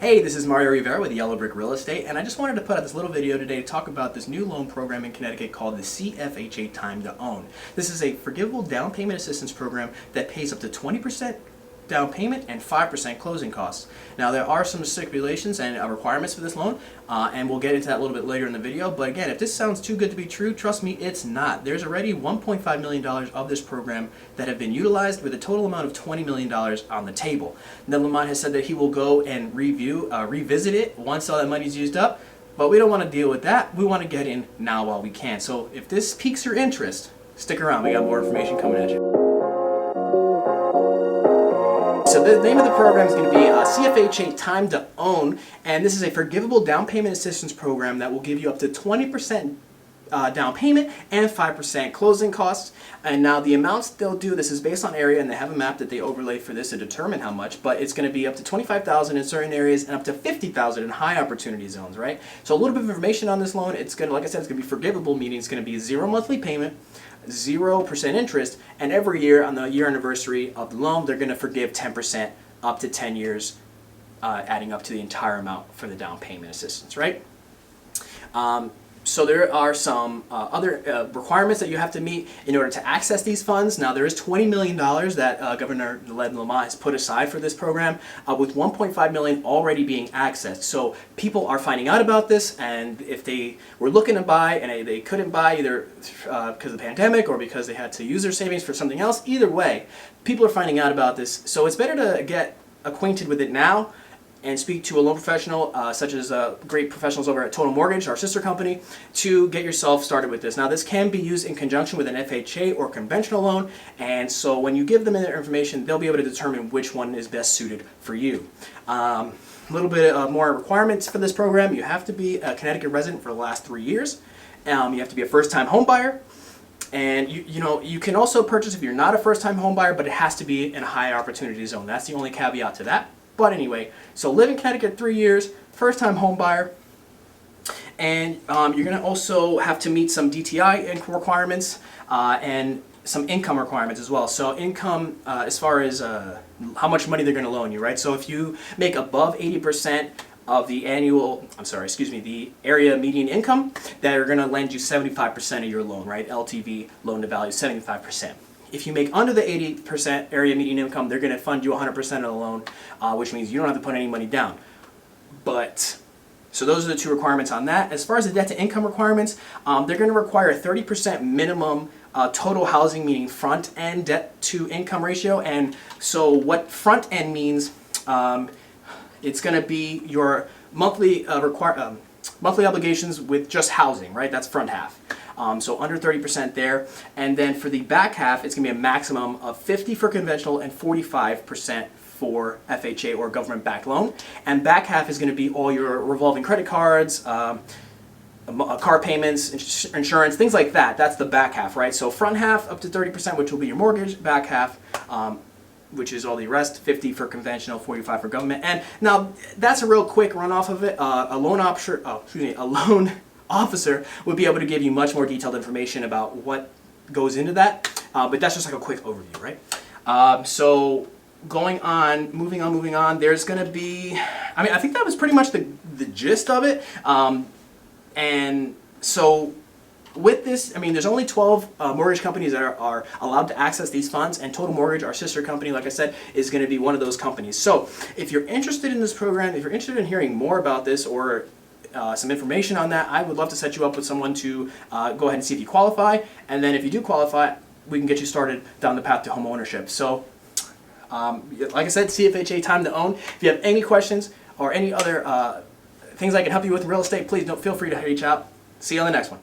Hey, this is Mario Rivera with Yellow Brick Real Estate, and I just wanted to put out this little video today to talk about this new loan program in Connecticut called the CFHA Time to Own. This is a forgivable down payment assistance program that pays up to 20% down payment and 5% closing costs. Now there are some stipulations and requirements for this loan, and we'll get into that a little bit later in the video, but again, if this sounds too good to be true, trust me, it's not. There's already $1.5 million of this program that have been utilized with a total amount of $20 million on the table. Now Lamont has said that he will go and revisit it once all that money's used up, but we don't want to deal with that. We want to get in now while we can. So if this piques your interest, stick around. We got more information coming at you. So the name of the program is going to be CFHA Time to Own, and this is a forgivable down payment assistance program that will give you up to 20% down payment and 5% closing costs. And now the amounts they'll do, this is based on area, and they have a map that they overlay for this to determine how much, but it's going to be up to $25,000 in certain areas and up to $50,000 in high opportunity zones, right? So a little bit of information on this loan. It's going to, like I said, it's going to be forgivable, meaning it's going to be 0 monthly payment, 0% interest, and every year on the year anniversary of the loan, they're going to forgive 10% up to 10 years, adding up to the entire amount for the down payment assistance, right? So there are some other requirements that you have to meet in order to access these funds. Now there is $20 million that Governor Lamont has put aside for this program, with $1.5 million already being accessed. So people are finding out about this, and if they were looking to buy and they couldn't buy either because of the pandemic or because they had to use their savings for something else, either way, people are finding out about this. So it's better to get acquainted with it now and speak to a loan professional, such as great professionals over at Total Mortgage, our sister company, to get yourself started with this. Now this can be used in conjunction with an FHA or conventional loan, and so when you give them their information, they'll be able to determine which one is best suited for you. A little bit more requirements for this program. You have to be a Connecticut resident for the last 3 years. You have to be a first-time home buyer. And you can also purchase if you're not a first-time home buyer, but it has to be in a high opportunity zone. That's the only caveat to that. But anyway, so live in Connecticut 3 years, first-time home buyer, and you're going to also have to meet some DTI requirements and some income requirements as well. So income as far as how much money they're going to loan you, right? So if you make above 80% of the the area median income, they're going to lend you 75% of your loan, right? LTV, loan to value, 75%. If you make under the 80% area median income, they're going to fund you 100% of the loan, which means you don't have to put any money down. So those are the two requirements on that. As far as the debt to income requirements, they're going to require a 30% minimum total housing, meaning front end debt to income ratio. And so what front end means, it's going to be your monthly monthly obligations with just housing, right? That's front half. So under 30% there. And then for the back half, it's going to be a maximum of 50% for conventional and 45% for FHA or government-backed loan. And back half is going to be all your revolving credit cards, car payments, insurance, things like that. That's the back half, right? So front half up to 30%, which will be your mortgage. Back half, which is all the rest, 50% for conventional, 45% for government. And now that's a real quick run off of it. A loan officer would be able to give you much more detailed information about what goes into that, but that's just like a quick overview, right? So moving on, there's going to be, I think that was pretty much the gist of it. And so with this, there's only 12 mortgage companies that are allowed to access these funds, and Total Mortgage, our sister company, like I said, is going to be one of those companies. So if you're interested in this program, if you're interested in hearing more about this or some information on that, I would love to set you up with someone to go ahead and see if you qualify, and then if you do qualify, we can get you started down the path to home ownership. So like I said, CFHA Time to Own. If you have any questions or any other things I can help you with in real estate, please don't feel free to reach out. See you on the next one.